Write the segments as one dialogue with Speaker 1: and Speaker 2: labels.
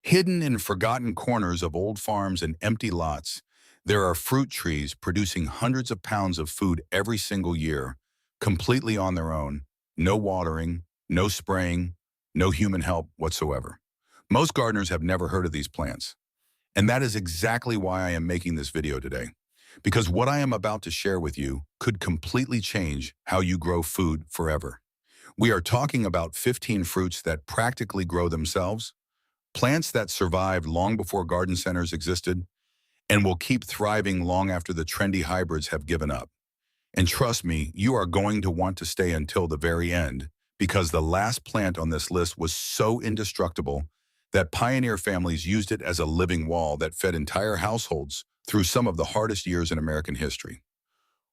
Speaker 1: Hidden in forgotten corners of old farms and empty lots, there are fruit trees producing hundreds of pounds of food every single year, completely on their own, no watering, no spraying, no human help whatsoever. Most gardeners have never heard of these plants, and that is exactly why I am making this video today. Because what I am about to share with you could completely change how you grow food forever. We are talking about 15 fruits that practically grow themselves, plants that survived long before garden centers existed, and will keep thriving long after the trendy hybrids have given up. And trust me, you are going to want to stay until the very end, because the last plant on this list was so indestructible that pioneer families used it as a living wall that fed entire households through some of the hardest years in American history.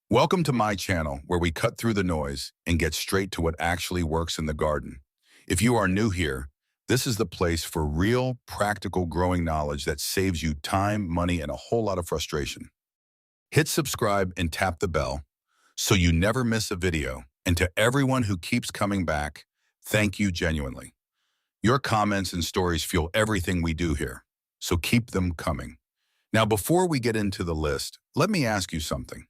Speaker 1: Welcome to my channel, where we cut through the noise and get straight to what actually works in the garden. If you are new here, this is the place for real, practical growing knowledge that saves you time, money, and a whole lot of frustration. Hit subscribe and tap the bell so you never miss a video. And to everyone who keeps coming back, thank you genuinely. Your comments and stories fuel everything we do here, so keep them coming. Now, before we get into the list, let me ask you something.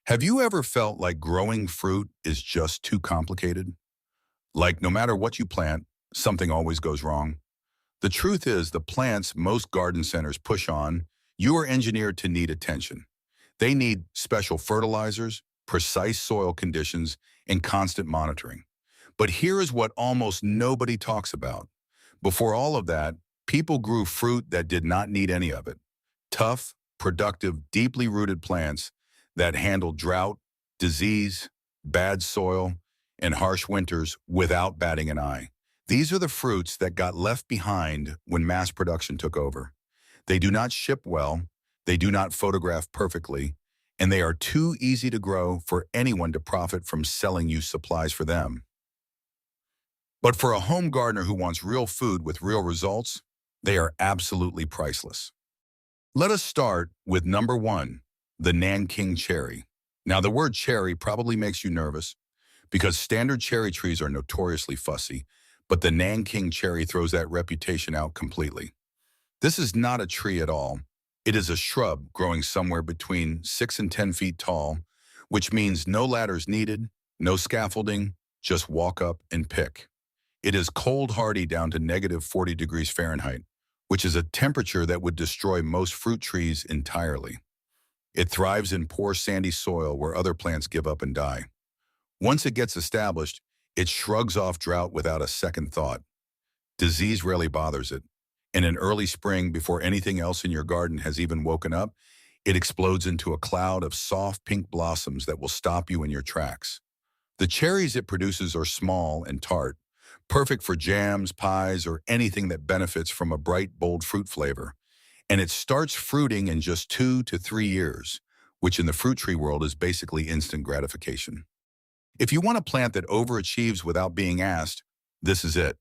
Speaker 1: Have you ever felt like growing fruit is just too complicated? Like no matter what you plant, something always goes wrong? The truth is, the plants most garden centers push on, you are engineered to need attention. They need special fertilizers, precise soil conditions, and constant monitoring. But here is what almost nobody talks about. Before all of that, people grew fruit that did not need any of it. Tough, productive, deeply rooted plants that handled drought, disease, bad soil, and harsh winters without batting an eye. These are the fruits that got left behind when mass production took over. They do not ship well, they do not photograph perfectly, and they are too easy to grow for anyone to profit from selling you supplies for them. But for a home gardener who wants real food with real results, they are absolutely priceless. Let us start with number 1, the Nanking cherry. Now, the word cherry probably makes you nervous because standard cherry trees are notoriously fussy, but the Nanking cherry throws that reputation out completely. This is not a tree at all. It is a shrub growing somewhere between 6 and 10 feet tall, which means no ladders needed, no scaffolding, just walk up and pick. It is cold hardy down to negative 40 degrees Fahrenheit, which is a temperature that would destroy most fruit trees entirely. It thrives in poor sandy soil where other plants give up and die. Once it gets established, it shrugs off drought without a second thought. Disease rarely bothers it. And in early spring, before anything else in your garden has even woken up, it explodes into a cloud of soft pink blossoms that will stop you in your tracks. The cherries it produces are small and tart, perfect for jams, pies, or anything that benefits from a bright, bold fruit flavor. And it starts fruiting in just 2 to 3 years, which in the fruit tree world is basically instant gratification. If you want a plant that overachieves without being asked, this is it.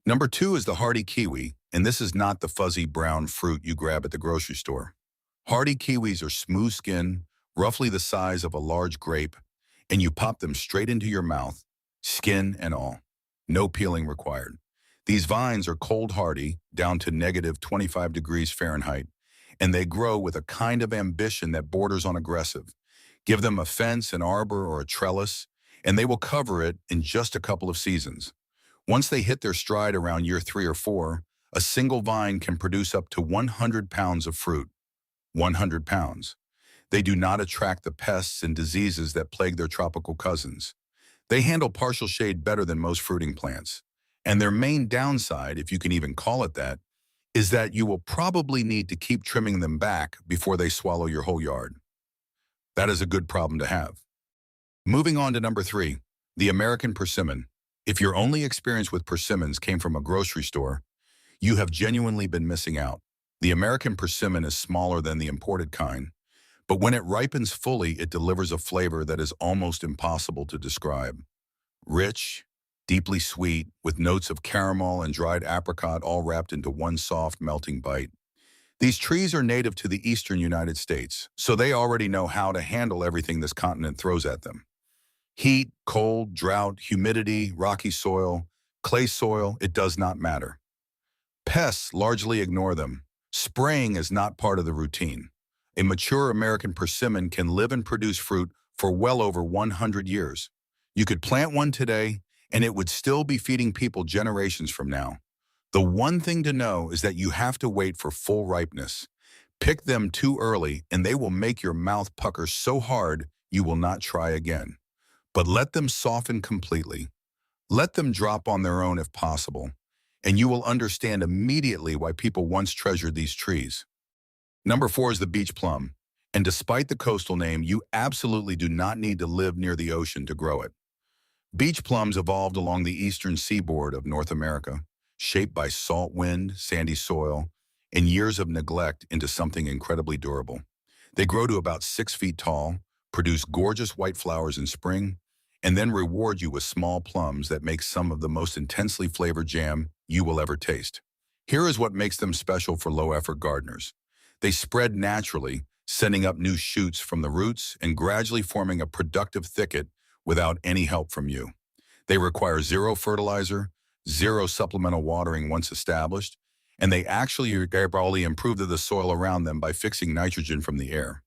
Speaker 1: Number 2 is the hardy kiwi, and this is not the fuzzy brown fruit you grab at the grocery store. Hardy kiwis are smooth-skinned, roughly the size of a large grape, and you pop them straight into your mouth, skin and all. No peeling required. These vines are cold hardy, down to negative 25 degrees Fahrenheit, and they grow with a kind of ambition that borders on aggressive. Give them a fence, an arbor, or a trellis, and they will cover it in just a couple of seasons. Once they hit their stride around year 3 or 4, a single vine can produce up to 100 pounds of fruit. 100 pounds. They do not attract the pests and diseases that plague their tropical cousins. They handle partial shade better than most fruiting plants. And their main downside, if you can even call it that, is that you will probably need to keep trimming them back before they swallow your whole yard. That is a good problem to have. Moving on to number 3, the American persimmon. If your only experience with persimmons came from a grocery store, you have genuinely been missing out. The American persimmon is smaller than the imported kind, but when it ripens fully, it delivers a flavor that is almost impossible to describe. Rich, deeply sweet, with notes of caramel and dried apricot all wrapped into one soft, melting bite. These trees are native to the eastern United States, so they already know how to handle everything this continent throws at them. Heat, cold, drought, humidity, rocky soil, clay soil, it does not matter. Pests largely ignore them. Spraying is not part of the routine. A mature American persimmon can live and produce fruit for well over 100 years. You could plant one today, and it would still be feeding people generations from now. The one thing to know is that you have to wait for full ripeness. Pick them too early, and they will make your mouth pucker so hard you will not try again. But let them soften completely. Let them drop on their own if possible, and you will understand immediately why people once treasured these trees. Number 4 is the beach plum, and despite the coastal name, you absolutely do not need to live near the ocean to grow it. Beach plums evolved along the eastern seaboard of North America, shaped by salt wind, sandy soil, and years of neglect into something incredibly durable. They grow to about 6 feet tall, produce gorgeous white flowers in spring, and then reward you with small plums that make some of the most intensely flavored jam you will ever taste. Here is what makes them special for low-effort gardeners. They spread naturally, sending up new shoots from the roots and gradually forming a productive thicket without any help from you. They require zero fertilizer, zero supplemental watering once established, and they actually improve the soil around them by fixing nitrogen from the air.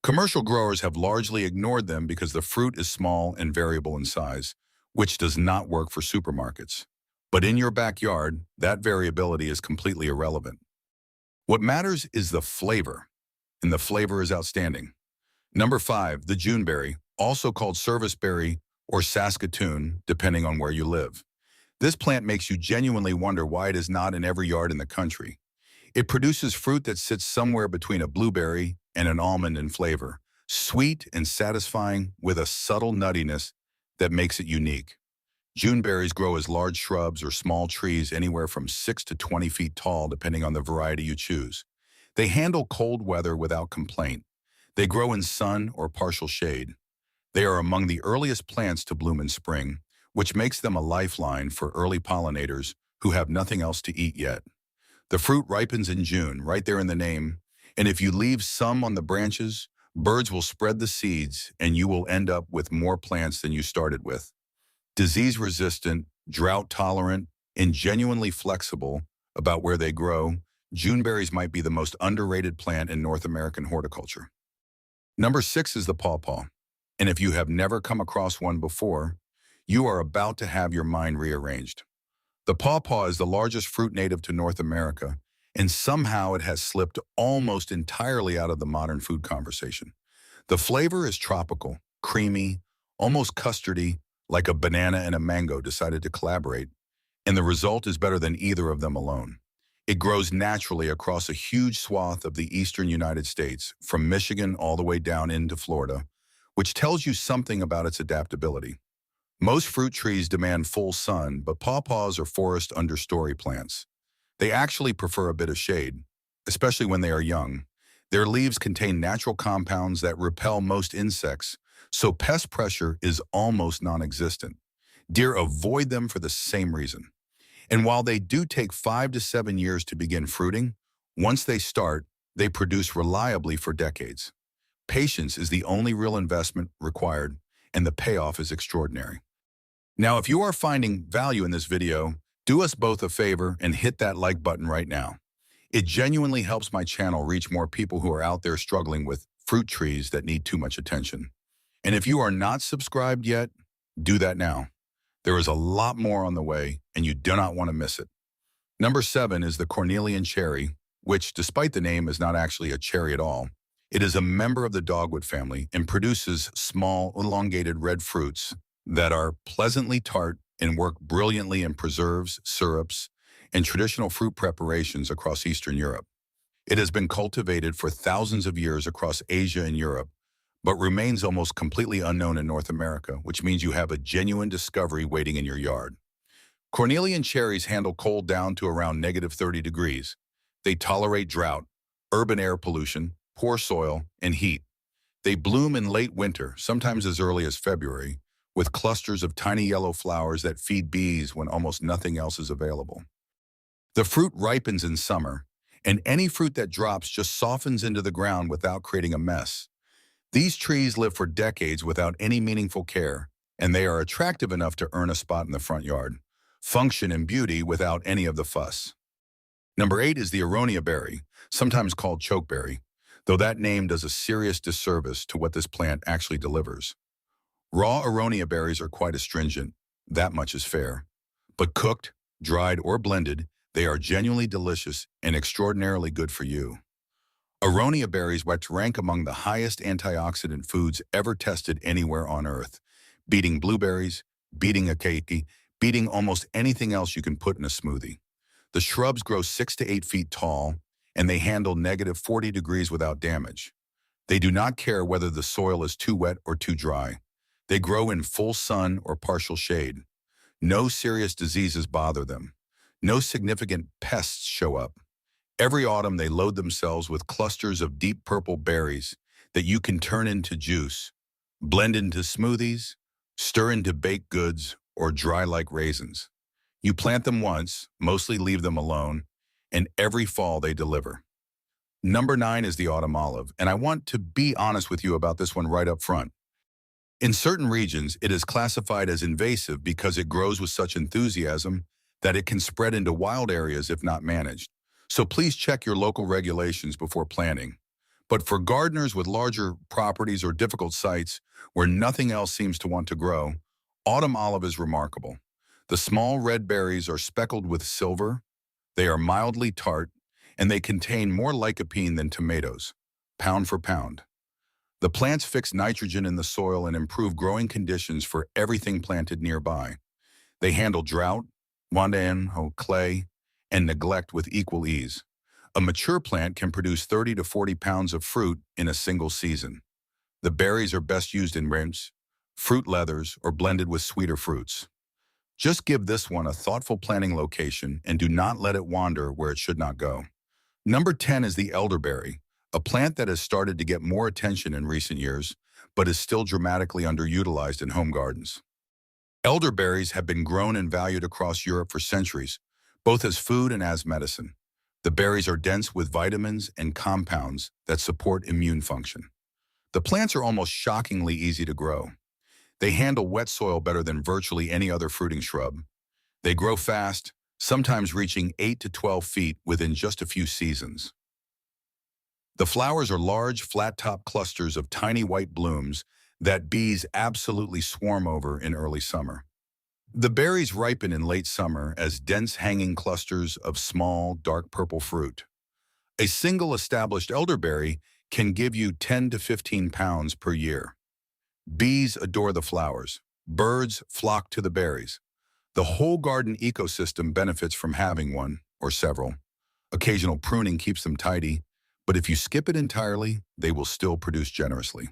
Speaker 1: Commercial growers have largely ignored them because the fruit is small and variable in size, which does not work for supermarkets. But in your backyard, that variability is completely irrelevant. What matters is the flavor, and the flavor is outstanding. Number 5, the Juneberry, also called serviceberry or Saskatoon, depending on where you live. This plant makes you genuinely wonder why it is not in every yard in the country. It produces fruit that sits somewhere between a blueberry and an almond in flavor, sweet and satisfying with a subtle nuttiness that makes it unique. Juneberries grow as large shrubs or small trees anywhere from 6 to 20 feet tall, depending on the variety you choose. They handle cold weather without complaint. They grow in sun or partial shade. They are among the earliest plants to bloom in spring, which makes them a lifeline for early pollinators who have nothing else to eat yet. The fruit ripens in June, right there in the name, and if you leave some on the branches, birds will spread the seeds and you will end up with more plants than you started with. Disease-resistant, drought-tolerant, and genuinely flexible about where they grow, Juneberries might be the most underrated plant in North American horticulture. Number 6 is the pawpaw, and if you have never come across one before, you are about to have your mind rearranged. The pawpaw is the largest fruit native to North America, and somehow it has slipped almost entirely out of the modern food conversation. The flavor is tropical, creamy, almost custardy, like a banana and a mango decided to collaborate, and the result is better than either of them alone. It grows naturally across a huge swath of the eastern United States, from Michigan all the way down into Florida, which tells you something about its adaptability. Most fruit trees demand full sun, but pawpaws are forest understory plants. They actually prefer a bit of shade, especially when they are young. Their leaves contain natural compounds that repel most insects, so pest pressure is almost non-existent. Deer avoid them for the same reason. And while they do take 5 to 7 years to begin fruiting, once they start, they produce reliably for decades. Patience is the only real investment required, and the payoff is extraordinary. Now, if you are finding value in this video, do us both a favor and hit that like button right now. It genuinely helps my channel reach more people who are out there struggling with fruit trees that need too much attention. And if you are not subscribed yet, do that now. There is a lot more on the way, and you do not want to miss it. Number 7 is the Cornelian cherry, which, despite the name, is not actually a cherry at all. It is a member of the dogwood family and produces small, elongated red fruits that are pleasantly tart and work brilliantly in preserves, syrups, and traditional fruit preparations across Eastern Europe. It has been cultivated for thousands of years across Asia and Europe, but remains almost completely unknown in North America, which means you have a genuine discovery waiting in your yard. Cornelian cherries handle cold down to around -30 degrees. They tolerate drought, urban air pollution, poor soil, and heat. They bloom in late winter, sometimes as early as February, with clusters of tiny yellow flowers that feed bees when almost nothing else is available. The fruit ripens in summer, and any fruit that drops just softens into the ground without creating a mess. These trees live for decades without any meaningful care, and they are attractive enough to earn a spot in the front yard, function and beauty without any of the fuss. Number 8 is the aronia berry, sometimes called chokeberry, though that name does a serious disservice to what this plant actually delivers. Raw aronia berries are quite astringent, that much is fair. But cooked, dried, or blended, they are genuinely delicious and extraordinarily good for you. Aronia berries rank among the highest antioxidant foods ever tested anywhere on Earth, beating blueberries, beating acacia, beating almost anything else you can put in a smoothie. The shrubs grow 6 to 8 feet tall, and they handle negative 40 degrees without damage. They do not care whether the soil is too wet or too dry. They grow in full sun or partial shade. No serious diseases bother them. No significant pests show up. Every autumn they load themselves with clusters of deep purple berries that you can turn into juice, blend into smoothies, stir into baked goods, or dry like raisins. You plant them once, mostly leave them alone, and every fall they deliver. Number 9 is the autumn olive, and I want to be honest with you about this one right up front. In certain regions, it is classified as invasive because it grows with such enthusiasm that it can spread into wild areas if not managed. So please check your local regulations before planting. But for gardeners with larger properties or difficult sites where nothing else seems to want to grow, autumn olive is remarkable. The small red berries are speckled with silver, they are mildly tart, and they contain more lycopene than tomatoes, pound for pound. The plants fix nitrogen in the soil and improve growing conditions for everything planted nearby. They handle drought, clay, and neglect with equal ease. A mature plant can produce 30 to 40 pounds of fruit in a single season. The berries are best used in rinse, fruit leathers, or blended with sweeter fruits. Just give this one a thoughtful planting location and do not let it wander where it should not go. Number 10 is the elderberry, a plant that has started to get more attention in recent years, but is still dramatically underutilized in home gardens. Elderberries have been grown and valued across Europe for centuries, both as food and as medicine. The berries are dense with vitamins and compounds that support immune function. The plants are almost shockingly easy to grow. They handle wet soil better than virtually any other fruiting shrub. They grow fast, sometimes reaching 8 to 12 feet within just a few seasons. The flowers are large, flat-top clusters of tiny white blooms that bees absolutely swarm over in early summer. The berries ripen in late summer as dense hanging clusters of small, dark purple fruit. A single established elderberry can give you 10 to 15 pounds per year. Bees adore the flowers. Birds flock to the berries. The whole garden ecosystem benefits from having one, or several. Occasional pruning keeps them tidy, but if you skip it entirely, they will still produce generously.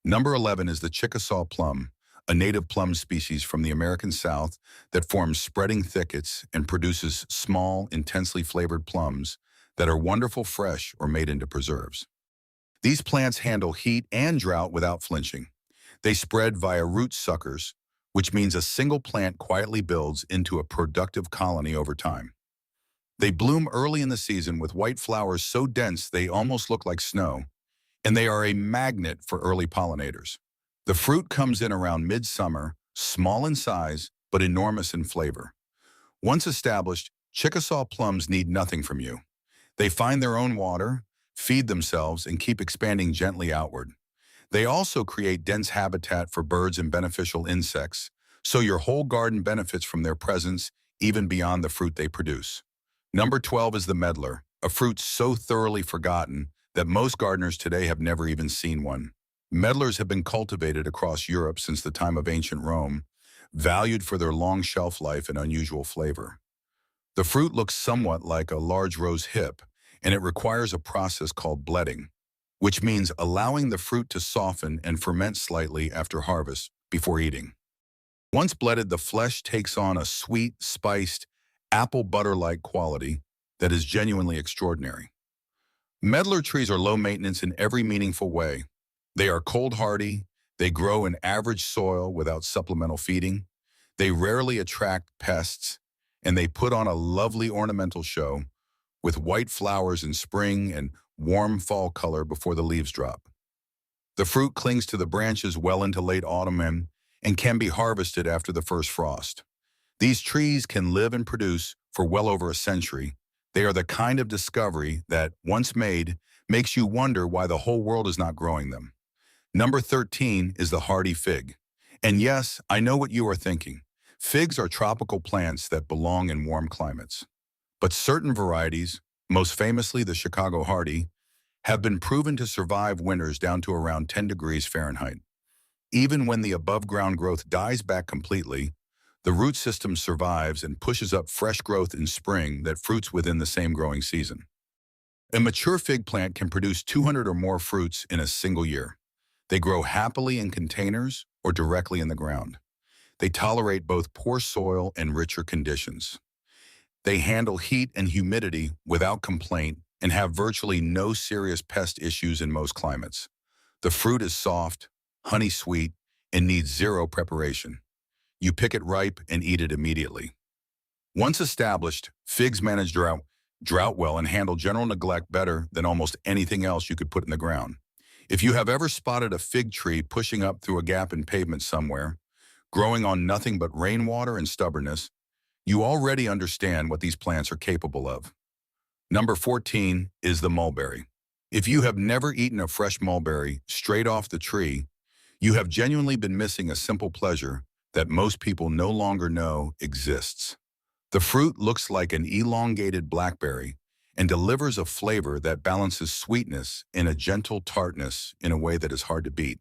Speaker 1: Number 11 is the Chickasaw plum, a native plum species from the American South that forms spreading thickets and produces small, intensely flavored plums that are wonderful fresh or made into preserves. These plants handle heat and drought without flinching. They spread via root suckers, which means a single plant quietly builds into a productive colony over time. They bloom early in the season with white flowers so dense they almost look like snow, and they are a magnet for early pollinators. The fruit comes in around midsummer, small in size, but enormous in flavor. Once established, Chickasaw plums need nothing from you. They find their own water, feed themselves, and keep expanding gently outward. They also create dense habitat for birds and beneficial insects, so your whole garden benefits from their presence even beyond the fruit they produce. Number 12 is the medlar, a fruit so thoroughly forgotten that most gardeners today have never even seen one. Medlars have been cultivated across Europe since the time of ancient Rome, valued for their long shelf life and unusual flavor. The fruit looks somewhat like a large rose hip, and it requires a process called bledding, which means allowing the fruit to soften and ferment slightly after harvest before eating. Once bledded, the flesh takes on a sweet, spiced, apple butter-like quality that is genuinely extraordinary. Medlar trees are low maintenance in every meaningful way. They are cold hardy, they grow in average soil without supplemental feeding, they rarely attract pests, and they put on a lovely ornamental show with white flowers in spring and warm fall color before the leaves drop. The fruit clings to the branches well into late autumn and can be harvested after the first frost. These trees can live and produce for well over a century, They are the kind of discovery that, once made, makes you wonder why the whole world is not growing them. Number 13 is the hardy fig. And yes, I know what you are thinking. Figs are tropical plants that belong in warm climates. But certain varieties, most famously the Chicago hardy, have been proven to survive winters down to around 10 degrees Fahrenheit. Even when the above-ground growth dies back completely, the root system survives and pushes up fresh growth in spring that fruits within the same growing season. A mature fig plant can produce 200 or more fruits in a single year. They grow happily in containers or directly in the ground. They tolerate both poor soil and richer conditions. They handle heat and humidity without complaint and have virtually no serious pest issues in most climates. The fruit is soft, honey sweet, and needs zero preparation. You pick it ripe and eat it immediately. Once established, figs manage drought well and handle general neglect better than almost anything else you could put in the ground. If you have ever spotted a fig tree pushing up through a gap in pavement somewhere, growing on nothing but rainwater and stubbornness, you already understand what these plants are capable of. Number 14 is the mulberry. If you have never eaten a fresh mulberry straight off the tree, you have genuinely been missing a simple pleasure that most people no longer know exists. The fruit looks like an elongated blackberry and delivers a flavor that balances sweetness and a gentle tartness in a way that is hard to beat.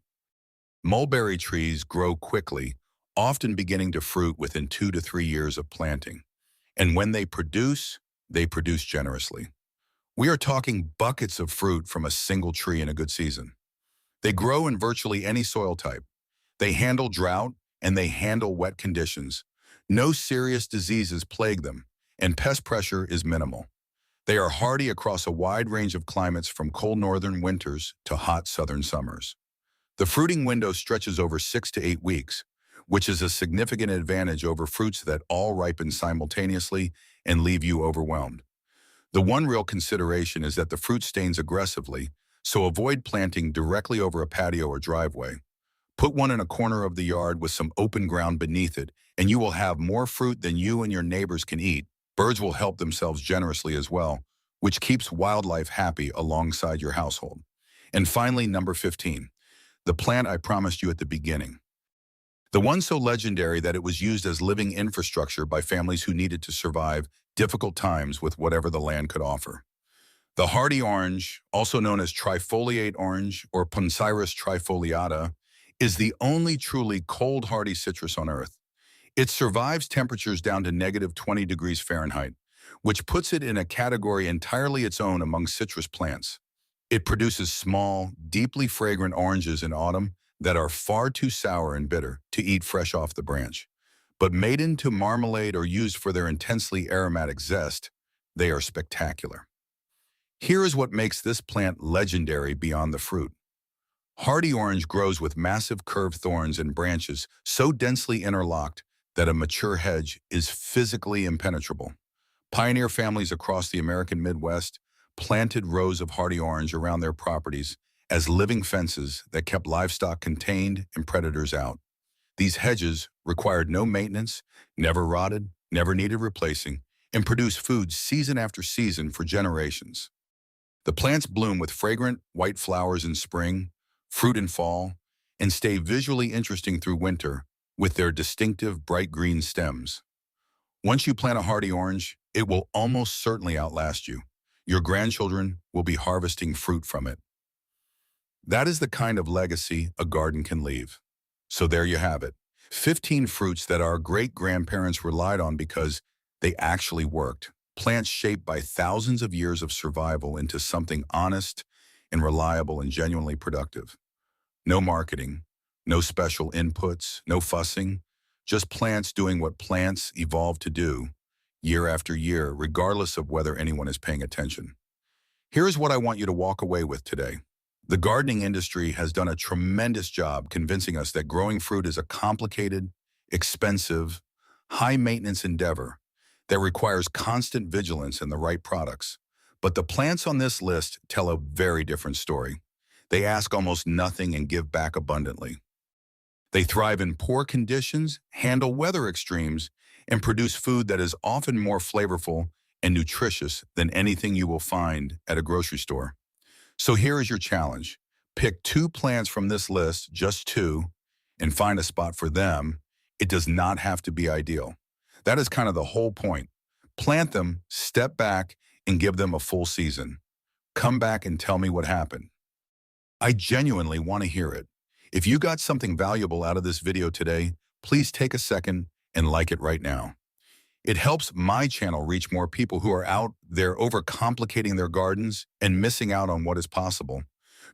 Speaker 1: Mulberry trees grow quickly, often beginning to fruit within 2 to 3 years of planting. And when they produce generously. We are talking buckets of fruit from a single tree in a good season. They grow in virtually any soil type. They handle drought and they handle wet conditions. No serious diseases plague them, and pest pressure is minimal. They are hardy across a wide range of climates from cold northern winters to hot southern summers. The fruiting window stretches over 6 to 8 weeks, which is a significant advantage over fruits that all ripen simultaneously and leave you overwhelmed. The one real consideration is that the fruit stains aggressively, so avoid planting directly over a patio or driveway. Put one in a corner of the yard with some open ground beneath it, and you will have more fruit than you and your neighbors can eat. Birds will help themselves generously as well, which keeps wildlife happy alongside your household. And finally, number 15, the plant I promised you at the beginning. The one so legendary that it was used as living infrastructure by families who needed to survive difficult times with whatever the land could offer. The hardy orange, also known as trifoliate orange or Poncirus trifoliata, is the only truly cold hardy citrus on Earth. It survives temperatures down to negative 20 degrees Fahrenheit, which puts it in a category entirely its own among citrus plants. It produces small, deeply fragrant oranges in autumn that are far too sour and bitter to eat fresh off the branch. But made into marmalade or used for their intensely aromatic zest, they are spectacular. Here is what makes this plant legendary beyond the fruit. Hardy orange grows with massive curved thorns and branches so densely interlocked that a mature hedge is physically impenetrable. Pioneer families across the American Midwest planted rows of hardy orange around their properties as living fences that kept livestock contained and predators out. These hedges required no maintenance, never rotted, never needed replacing, and produced food season after season for generations. The plants bloom with fragrant white flowers in spring, fruit in fall, and stay visually interesting through winter with their distinctive bright green stems. Once you plant a hardy orange, it will almost certainly outlast you. Your grandchildren will be harvesting fruit from it. That is the kind of legacy a garden can leave. So there you have it. 15 fruits that our great-grandparents relied on because they actually worked. Plants shaped by thousands of years of survival into something honest and reliable and genuinely productive. No marketing, no special inputs, no fussing, just plants doing what plants evolved to do year after year, regardless of whether anyone is paying attention. Here's what I want you to walk away with today. The gardening industry has done a tremendous job convincing us that growing fruit is a complicated, expensive, high-maintenance endeavor that requires constant vigilance and the right products. But the plants on this list tell a very different story. They ask almost nothing and give back abundantly. They thrive in poor conditions, handle weather extremes, and produce food that is often more flavorful and nutritious than anything you will find at a grocery store. So here is your challenge. Pick 2 plants from this list, just 2, and find a spot for them. It does not have to be ideal. That is kind of the whole point. Plant them, step back, and give them a full season. Come back and tell me what happened. I genuinely want to hear it. If you got something valuable out of this video today, please take a second and like it right now. It helps my channel reach more people who are out there overcomplicating their gardens and missing out on what is possible.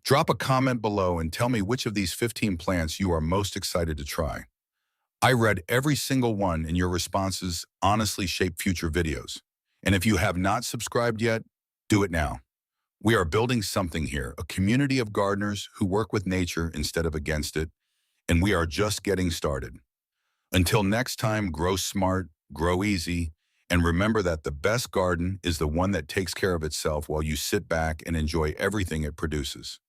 Speaker 1: Drop a comment below and tell me which of these 15 plants you are most excited to try. I read every single one, and your responses honestly shape future videos. And if you have not subscribed yet, do it now. We are building something here, a community of gardeners who work with nature instead of against it, and we are just getting started. Until next time, grow smart, grow easy, and remember that the best garden is the one that takes care of itself while you sit back and enjoy everything it produces.